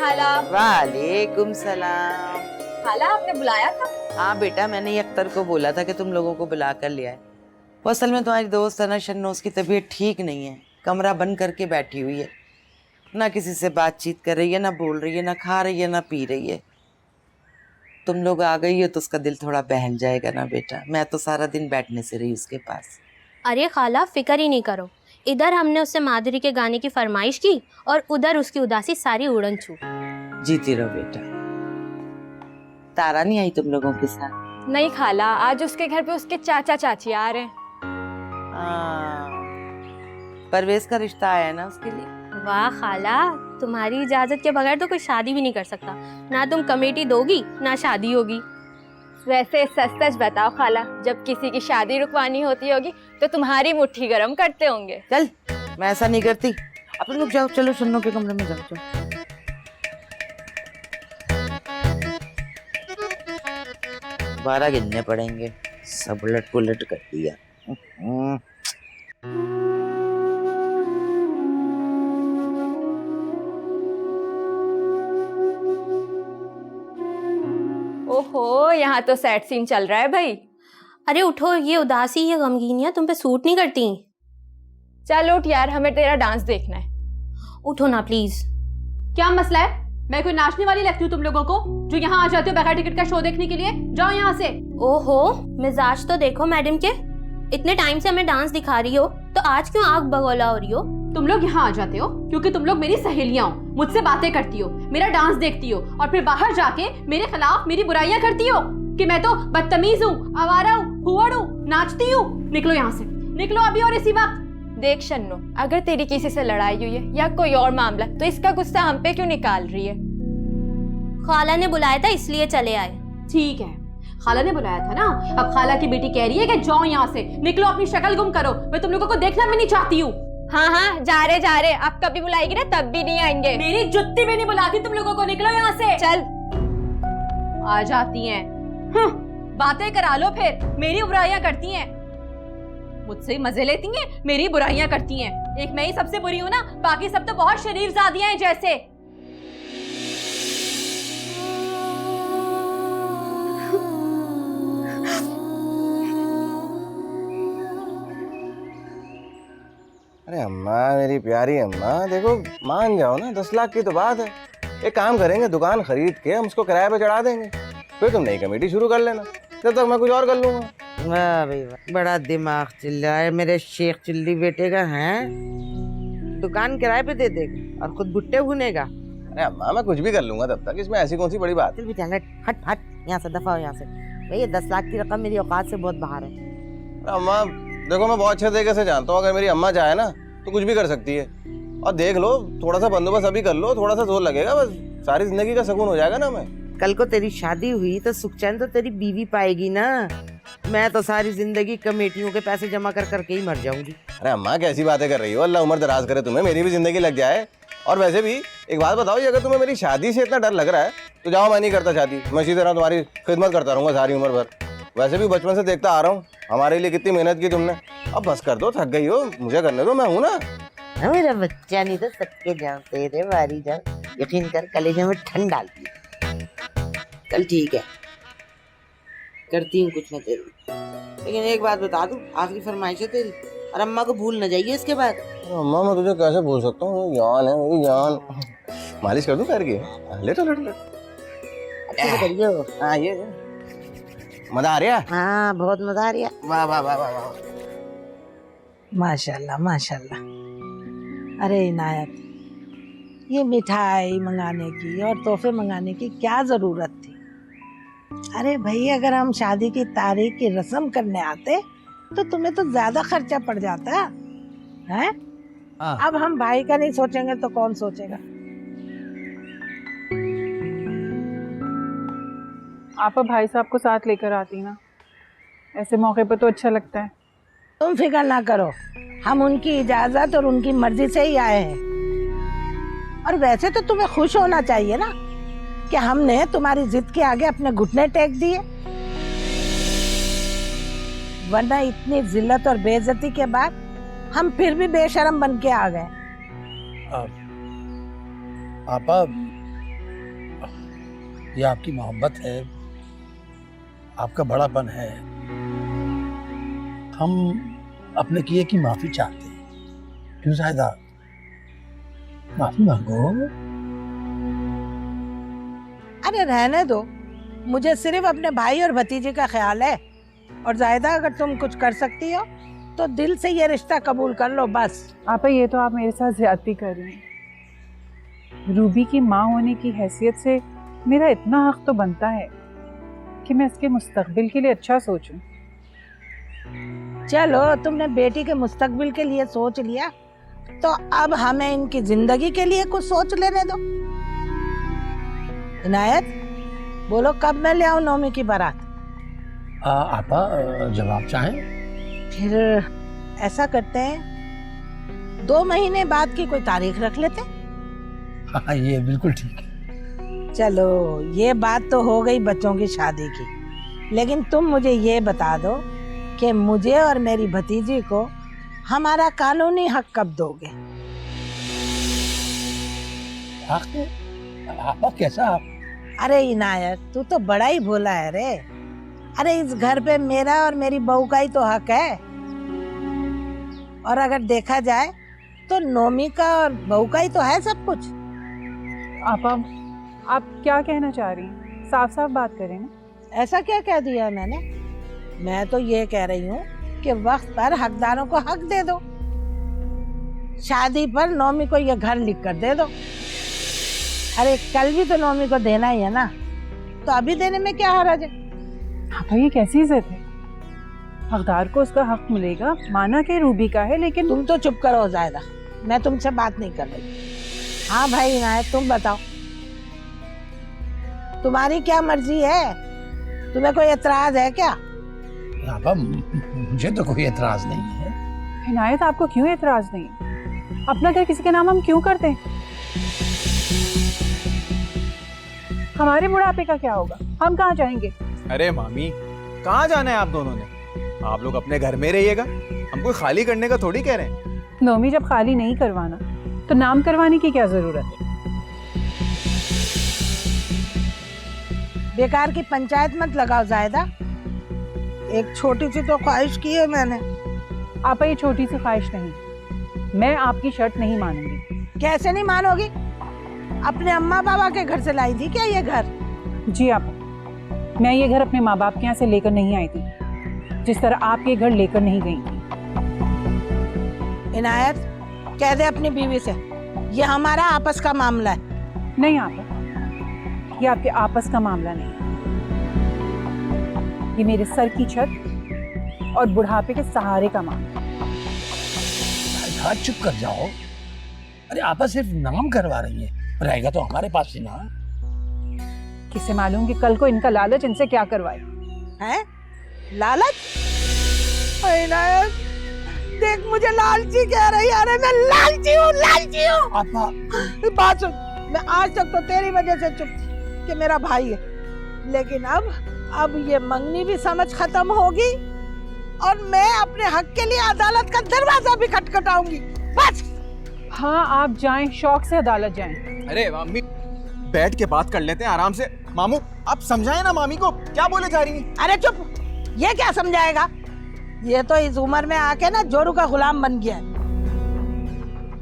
खाला। वालेकुम सलाम। खाला आपने बुलाया था? हाँ बेटा, मैंने ये अख्तर को बोला था कि तुम लोगों को बुला कर लिया है। वो असल में तुम्हारी दोस्त है ना शन्नो, उसकी तबीयत ठीक नहीं है, कमरा बंद करके बैठी हुई है, ना किसी से बातचीत कर रही है, ना बोल रही है, ना खा रही है, ना पी रही है। तुम लोग आ गई हो तो उसका दिल थोड़ा बहल जाएगा ना बेटा। मैं तो सारा दिन बैठने से रही उसके पास। अरे खाला फिक्र ही नहीं करो, इधर हमने उससे माधुरी के गाने की फरमाइश की और उधर उसकी उदासी सारी उड़न छू। जीती रहो बेटा। तारा नहीं आई तुम लोगों के साथ? नहीं खाला, आज उसके घर पे उसके चाचा चाची आ रहे हैं। परवेज का रिश्ता आया है ना उसके लिए। वाह खाला, तुम्हारी इजाजत के बगैर तो कोई शादी भी नहीं कर सकता। ना तुम कमेटी दोगी ना शादी होगी। वैसे सच सच बताओ खाला, जब किसी की शादी रुकवानी होती होगी तो तुम्हारी मुट्ठी गरम करते होंगे। चल, मैं ऐसा नहीं करती। अब तुम लोग जाओ, चलो शन्नो के कमरे में जाओ। 12 गिनने पड़ेंगे। सब उलट पुलट कर दिया। ओहो, यहाँ तो सैड सीन चल रहा है भाई। अरे उठो, ये उदासी ये गमगीनियां तुम पे सूट नहीं करती। चल उठ यार, हमें तेरा डांस देखना है। उठो ना प्लीज। क्या मसला है? मैं कोई नाचने वाली लगती हूँ तुम लोगों को जो यहाँ आ जाते हो बगैर टिकट का शो देखने के लिए? जाओ यहाँ से। ओहो, मिजाज तो देखो मैडम के। इतने टाइम से हमें डांस दिखा रही हो तो आज क्यों आग बगौला हो रही हो? तुम लोग यहाँ आ जाते हो क्योंकि तुम लोग मेरी सहेलियां हो, मुझसे बातें करती हो, मेरा डांस देखती हो और फिर बाहर जाके मेरे खिलाफ मेरी बुराइयां करती हो कि मैं तो बदतमीज हूँ, आवारा हूँ, हुआड़ हूँ, नाचती हूँ। निकलो यहाँ से, निकलो अभी और इसी वक्त। देख शन्नो, अगर तेरी किसी से लड़ाई हुई है या कोई और मामला तो इसका गुस्सा हम पे क्यों निकाल रही है? खाला ने बुलाया था इसलिए चले आए। ठीक है, खाला ने बुलाया था ना। अब खाला की बेटी कह रही है कि जाओ यहाँ से, निकलो, अपनी शक्ल गुम करो। मैं तुम लोगों को देखना भी नहीं चाहती हूँ। हाँ हाँ, जा रहे। अब कभी बुलाएगी ना तब भी नहीं आएंगे। मेरी जुत्ती भी नहीं बुलाती तुम लोगों को। निकलो यहाँ से। चल। आ जाती हैं, बातें करा लो, फिर मेरी बुराइयां करती हैं, मुझसे मजे लेती हैं, मेरी बुराइयां करती हैं। एक मैं ही सबसे बुरी हूँ ना, बाकी सब तो बहुत शरीफजादियां हैं जैसे। अरे अम्मा, मेरी प्यारी अम्मा, देखो मान जाओ ना, 10 लाख की तो बात है। एक काम करेंगे, दुकान खरीद के हम उसको किराए पे चढ़ा देंगे, फिर तुम नई कमेटी शुरू कर लेना, जब तक मैं कुछ और कर लूंगा। वाह भाई वाह, बड़ा दिमाग चिल्ला है मेरे शेख चिल्ली बेटे का। है दुकान किराए पे दे देगा और खुद भुट्टे भुनेगा। अरे अम्मा, मैं कुछ भी कर लूंगा तब तक, इसमें ऐसी कौन सी बड़ी बात है? चल बेटा, हट हट यहाँ से, दफा हो यहाँ से। भैया 10 लाख की रकम मेरी औकात से बहुत बाहर है। अरे अम्मा देखो, मैं बहुत अच्छे तरीके से जानता हूँ, अगर मेरी अम्मा चाहे ना तो कुछ भी कर सकती है। और देख लो, थोड़ा सा बंदोबस्त अभी कर लो, थोड़ा सा जोर लगेगा, बस सारी जिंदगी का सुकून हो जाएगा ना। मैं कल को तेरी शादी हुई तो सुख चैन तो तेरी बीवी पाएगी ना। मैं तो सारी जिंदगी कमेटियों के पैसे जमा कर करके ही मर जाऊंगी। अरे अम्मा, कैसी बातें कर रही हो? अल्लाह उम्र दराज करे तुम्हें, मेरी भी जिंदगी लग जाए। और वैसे भी एक बात बताओ, अगर तुम्हें मेरी शादी से इतना डर लग रहा है तो जाओ, मैं नहीं करता शादी, मैं इसी तरह तुम्हारी खिदमत करता रहूंगा सारी उम्र भर। वैसे भी बचपन से देखता आ रहा हूँ, हमारे लिए कितनी मेहनत की तुमने। अब बस कर दो, थक गई हो, मुझे करने दो, मैं हूँ ना। मेरा बच्चा नहीं तो सबके जान, तेरे बारी जान, यकीन कर कलेजे में ठंड डालती है। चल ठीक है, करती हूँ कुछ मैं तेरी। लेकिन एक बात बता दूं, आखिरी फरमाइश है तेरी, और अम्मा को भूल न जाइए इसके बाद। अम्मा, मैं तुझे कैसे भूल सकता हूँ? जान है मेरी जान। मालिश कर दूं पैर की? ले तो ले। अच्छे से करियो। हाँ, ये मजा आ रहा है। हाँ, बहुत मजा आ रहा है। वाह वाह वाह वाह। माशाल्लाह माशाल्लाह। अरे इनायत, ये मिठाई मंगाने की और तोहफे मंगाने की क्या जरूरत थी? अरे भाई, अगर हम शादी की तारीख की रस्म करने आते तो तुम्हें तो ज्यादा खर्चा पड़ जाता है। अब हम भाई का नहीं सोचेंगे तो कौन सोचेगा? आप भाई साहब को साथ लेकर आती ना, ऐसे मौके पर तो अच्छा लगता है। तुम फिक्र ना करो, हम उनकी इजाजत और उनकी मर्जी से ही आए हैं। और वैसे तो तुम्हें खुश होना चाहिए ना कि हमने तुम्हारी जिद के आगे अपने घुटने टेक दिए, वरना इतनी जिल्लत और बेइज्जती के बाद हम फिर भी बेशरम बन के आ गए। आपा, ये आपकी मोहब्बत है, आपका बड़ापन है। हम अपने किए की माफी चाहते हैं। क्यों जायदा, माफी मांगो। अरे रहने दो, मुझे सिर्फ अपने भाई और भतीजे का ख्याल है। और जायदा अगर तुम कुछ कर सकती हो तो दिल से ये रिश्ता कबूल कर लो बस। आपा ये तो आप मेरे साथ ज्यादती कर रही हैं। रूबी की माँ होने की हैसियत से मेरा इतना हक तो बनता है कि मैं इसके मुस्तकबिल के लिए अच्छा सोचूं। चलो तुमने बेटी के मुस्तकबिल के लिए सोच लिया, तो अब हमें इनकी जिंदगी के लिए कुछ सोच लेने दो। इनायत, बोलो कब मैं ले आऊं नौमी की बारात? आपा जब आप चाहें। फिर ऐसा करते हैं 2 महीने बाद की कोई तारीख रख लेते हैं। हाँ ये बिल्कुल ठीक है। चलो ये बात तो हो गई बच्चों की शादी की, लेकिन तुम मुझे ये बता दो कि मुझे और मेरी भतीजी को हमारा कानूनी हक कब दोगे? आपा कैसा आप? अरे इनायत, तू तो बड़ा ही भोला है रे। अरे इस घर पे मेरा और मेरी बहू का ही तो हक है। और अगर देखा जाए तो नौमी का और बहू का ही तो है सब कुछ। आपा आप क्या कहना चाह रही हैं? साफ साफ बात करें ना। ऐसा क्या कह दिया मैंने? मैं तो ये कह रही हूँ कि वक्त पर हकदारों को हक दे दो। शादी पर नौमी को ये घर लिख कर दे दो। अरे कल भी तो नौमी को देना ही है ना, तो अभी देने में क्या हर्ज है? आपा ये कैसी इज्जत है? हकदार को उसका हक मिलेगा, माना कि रूबी का है, लेकिन तुम तो चुप करो जायदा, मैं तुमसे बात नहीं कर रही। हाँ भाई इनायत, तुम बताओ, तुम्हारी क्या मर्जी है? तुम्हें कोई एतराज है क्या? आपा मुझे तो कोई एतराज नहीं है। इनायत आपको क्यों एतराज नहीं? अपना घर किसी के नाम हम क्यों करते हैं? हमारे बुढ़ापे का क्या होगा? हम कहाँ जाएंगे? अरे मामी, कहाँ जाना है आप दोनों ने? आप लोग अपने घर में रहिएगा, हम कोई खाली करने का थोड़ी कह रहे हैं। नौमी जब खाली नहीं करवाना तो नाम करवाने की क्या जरूरत है? बेकार की पंचायत मत लगाओ जायदा। एक छोटी सी तो ख्वाहिश की है मैंने। आपा ये छोटी सी ख्वाहिश नहीं, मैं आपकी शर्त नहीं मानूंगी। कैसे नहीं मानोगी? अपने अम्मा बाबा के घर से लाई थी क्या ये घर? जी आपा, मैं ये घर अपने माँ बाप के यहाँ से लेकर नहीं आई थी, जिस तरह आप ये घर लेकर नहीं गई थी। इनायत, कह दे अपनी बीवी से ये हमारा आपस का मामला है। नहीं आपा, ये आपके आपस का मामला नहीं, ये मेरे सर की छत और बुढ़ापे के सहारे का मामला है। चुप कर जाओ। अरे आपा सिर्फ नाम करवा रही है, रहेगा तो हमारे पास ही ना। किसे मालूम कि कल को इनका लालच इनसे क्या करवाए। हैं? लालच? इनायत, देख मुझे लालची कह रही है। अरे मैं लालची हूँ, लालची हूँ। आपा बात सुन, मैं आज तक तो तेरी वजह से चुप थी कि मेरा भाई है, लेकिन अब ये मंगनी भी समझ खत्म होगी और मैं अपने हक के लिए अदालत का दरवाजा भी खटखटाऊंगी। बस। हाँ आप जाएं, शौक से अदालत जाएं। अरे मामी, बैठ के बात कर लेते हैं आराम से। मामू, आप समझाएं ना मामी को, क्या बोले जा रही हैं? अरे चुप, ये क्या समझाएगा? ये तो इस उम्र में आके ना जोरू का गुलाम बन गया है।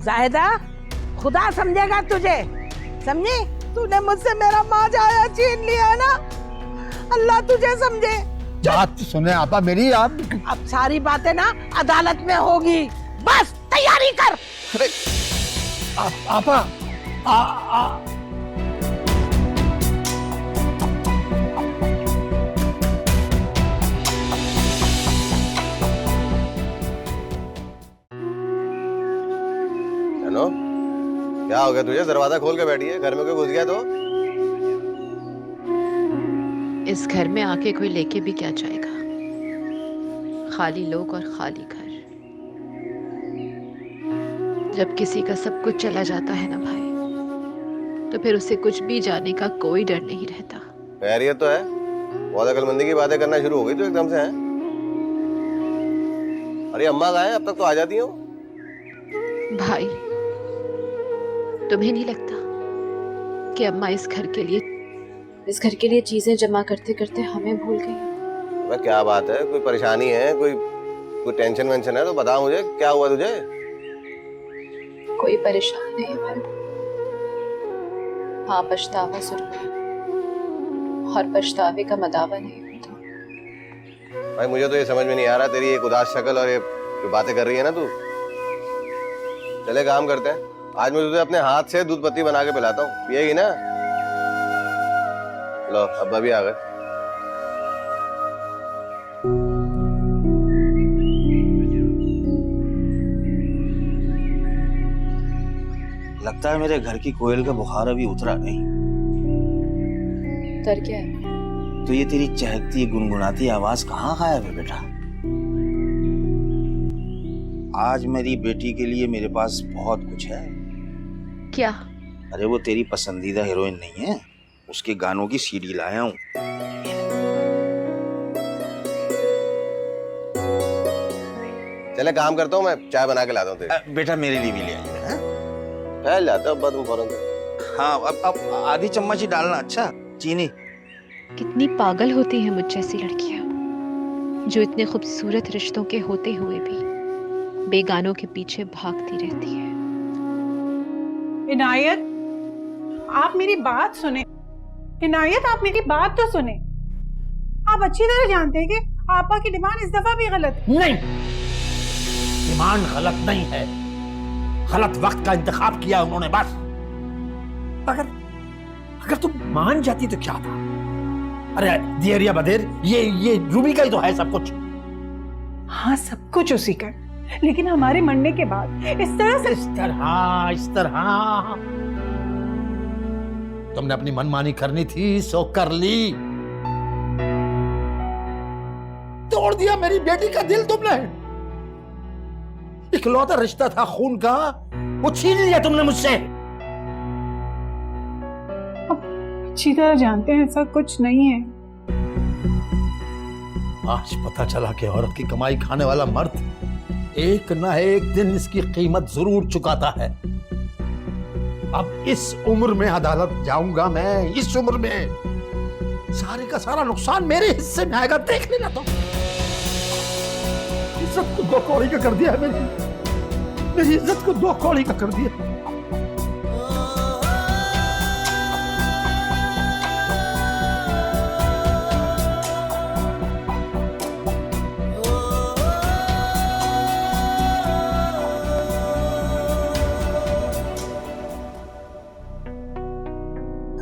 जायदा, खुदा समझेगा तुझे, समझी? तूने मुझसे मेरा माजाया छीन लिया है ना, अल्लाह तुझे समझे। बात सुने आपा मेरी। आप अब सारी बातें ना अदालत में होगी, बस तैयारी कर। अरे आपा हेलो, क्या हो गया तुझे? दरवाजा खोल के बैठी है, घर में कोई घुस गया तो? इस घर में आके कोई लेके भी क्या जाएगा? खाली लोग और खाली घर। जब किसी का सब कुछ चला जाता है ना भाई, तो फिर उसे कुछ भी जाने का कोई डर नहीं रहता। खैरियत तो है? बहुत अकलमंदी की बातें करना शुरू हो गई तो एकदम से हैं? अरे अम्मा कहाँ हैं? अब तक तो आ जाती हो। भाई, तुम्हें नहीं लगता कि अम्मा इस घर के लिए इस घर के लिए चीजें जमा करते करते हमें भूल गई। वह क्या बात है, कोई परेशानी है, कोई टेंशन वेंशन है तो बता मुझे, क्या हुआ तुझे? कोई परेशानी नहीं है भाई। हाँ, पछतावा जरूर है, और पछतावे का मदावा नहीं होता। भाई मुझे तो ये समझ में नहीं आ रहा, तेरी एक उदास शक्ल और ये जो बातें कर रही है ना तू। चले काम करते हैं, आज मैं तुझे अपने हाथ से दूध पत्ती बना के पिलाता हूँ, पिएगी ना? लो अब्बा भी आ गए। लगता है मेरे घर की कोयल का बुखार अभी उतरा नहीं। डर क्या है? तो ये तेरी चहकती गुनगुनाती आवाज कहाँ गायब है बेटा? आज मेरी बेटी के लिए मेरे पास बहुत कुछ है। क्या? अरे वो तेरी पसंदीदा हीरोइन नहीं है, उसके गानों की सीडी लाया हूँ। चले काम करता हूँ, मैं चाय बना के लाता हूँ तेरे। बेटा मेरे लिए भी ले आइए। फैल जाता है तुम फौरन से। हाँ अब आधी चम्मच ही डालना। अच्छा चीनी। कितनी पागल होती हैं मुझ जैसी लड़कियां, जो इतने खूबसूरत रिश्तों के होते हुए भी बेगानों के पीछे भागती रहती है। इनायत, आप मेरी बात सुने। इनायत, आप मेरी बात तो सुने। आप अच्छी तरह जानते हैं कि आपा की डिमांड इस दफा भी गलत है। नहीं, डिमांड गलत नहीं है, गलत वक्त का इंतखाब किया उन्होंने बस। अगर तुम मान जाती तो क्या था? अरे देर या बदेर ये रूबी का ही तो है सब कुछ। हाँ, सब कुछ उसी का, लेकिन हमारे मरने के बाद इस तरह तुमने अपनी मनमानी करनी थी, सो कर ली। तोड़ दिया मेरी बेटी का दिल तुमने। इकलौता रिश्ता था खून का, वो छीन लिया तुमने मुझसे। अच्छी तरह जानते हैं ऐसा कुछ नहीं है। आज पता चला कि औरत की कमाई खाने वाला मर्द एक ना एक दिन इसकी कीमत जरूर चुकाता है। अब इस उम्र में अदालत जाऊंगा मैं, इस उम्र में सारे का सारा नुकसान मेरे हिस्से में आएगा, देख लेना तुम। इज्जत को दो कौड़ी का कर दिया है मेरी इज्जत को दो कौड़ी का कर दिया।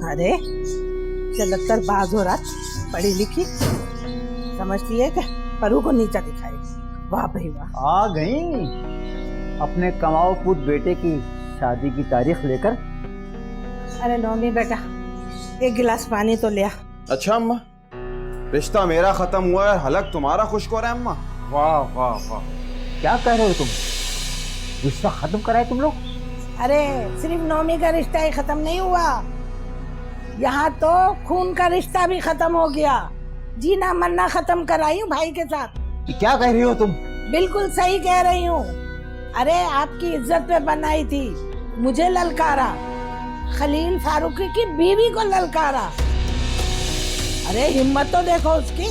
अरे चलकर बाज हो रात, पढ़ी लिखी, समझती है कि परू को नीचा दिखाएगी। वाह भाई वाह। आ गई अपने कमाओ पुत बेटे की शादी की तारीख लेकर। अरे नौमी बेटा, एक गिलास पानी तो लिया। अच्छा अम्मा, रिश्ता मेरा खत्म हुआ है, हलक तुम्हारा खुश हो रहा है अम्मा। वाह वाह वाह, क्या कह रहे हो तुम? रिश्ता खत्म कराए तुम लोग? अरे सिर्फ नौमी का रिश्ता ही खत्म नहीं हुआ, यहाँ तो खून का रिश्ता भी खत्म हो गया। जीना मरना खत्म कराई हूँ भाई के साथ। क्या कह रही हो तुम? बिल्कुल सही कह रही हूँ। अरे आपकी इज्जत पे बनाई थी, मुझे ललकारा, खलील फारूकी की बीवी को ललकारा। अरे हिम्मत तो देखो उसकी,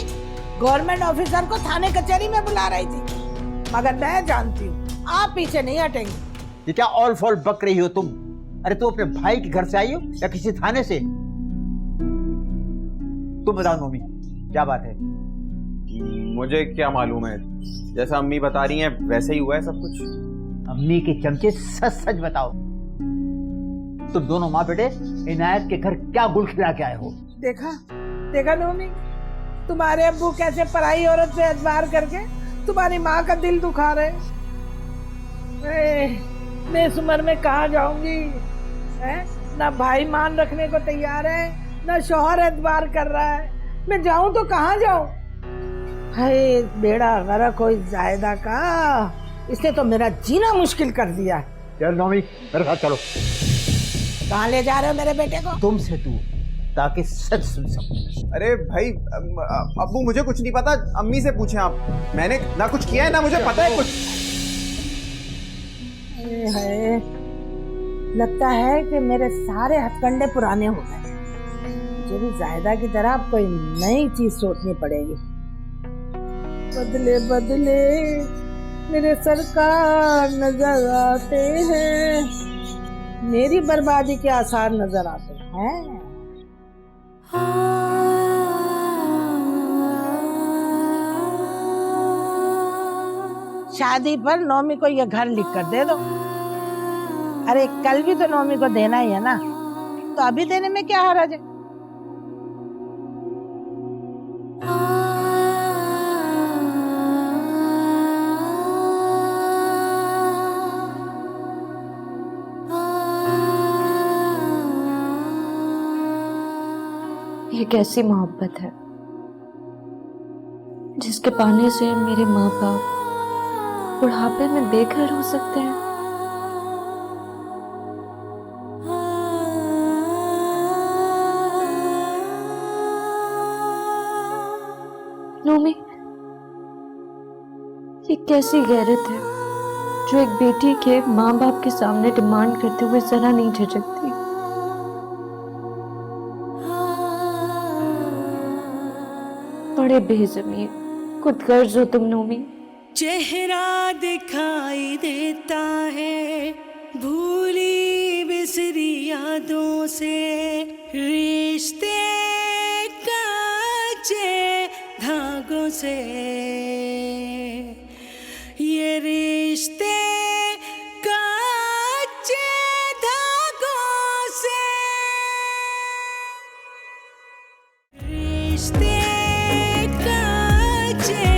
गवर्नमेंट ऑफिसर को थाने कचहरी में बुला रही थी। मगर मैं जानती हूँ आप पीछे नहीं हटेंगे। ये क्या ऑल फॉल बक रही हो तुम? अरे तो अपने भाई के घर से आई हो या किसी थाने से? तुम बताओ नोमी, क्या बात है? मुझे क्या मालूम है, जैसा अम्मी बता रही हैं वैसे ही हुआ है सब कुछ। अम्मी के चमचे, सच सच बताओ, तुम दोनों माँ बेटे इनायत के घर क्या गुल खिला के आए हो? देखा देखा नोमी, तुम्हारे अब्बू कैसे पराई औरत से एतबार करके तुम्हारी माँ का दिल दुखा रहे। मैं इस उम्र में कहाँ जाऊंगी? ना भाई मान रखने को तैयार है, ना शौहर एतबार कर रहा है। मैं जाऊं तो कहाँ जाऊं? हाय बेड़ा गर्क हो इस जायदा का, इसने तो मेरा जीना मुश्किल कर दिया। चल नौमी, मेरे साथ चलो। कहाँ ले जा रहे हो मेरे बेटे को? तुमसे तू, ताकि सच सुन सकूं। अरे भाई अब्बू मुझे कुछ नहीं पता, अम्मी से पूछें आप। मैंने ना कुछ किया है ना मुझे पता है कुछ। लगता है कि मेरे सारे हथकंडे पुराने हो गए। मुझे भी जायदा की तरह अब कोई नई चीज सोचनी पड़ेगी। बदले बदले मेरे सरकार नजर आते हैं, मेरी बर्बादी के आसार नजर आते हैं। शादी पर नौमी को ये घर लिख कर दे दो। अरे कल भी तो नौमी को देना ही है ना, तो अभी देने में क्या हर्ज है। ये कैसी मोहब्बत है जिसके पाने से मेरे माँ बाप बुढ़ापे में बेघर हो सकते हैं। नोमी, ये कैसी गैरत है जो एक बेटी के माँ बाप के सामने डिमांड करते हुए जरा नहीं झिझकती। बड़े बेज़मीर खुदगर्ज हो तुम नोमी। चेहरा दिखाई देता है भूली बिसरी यादों से, रिश्ते कच्चे धागों से, ये रिश्ते कच्चे धागों से, रिश्ते कच्चे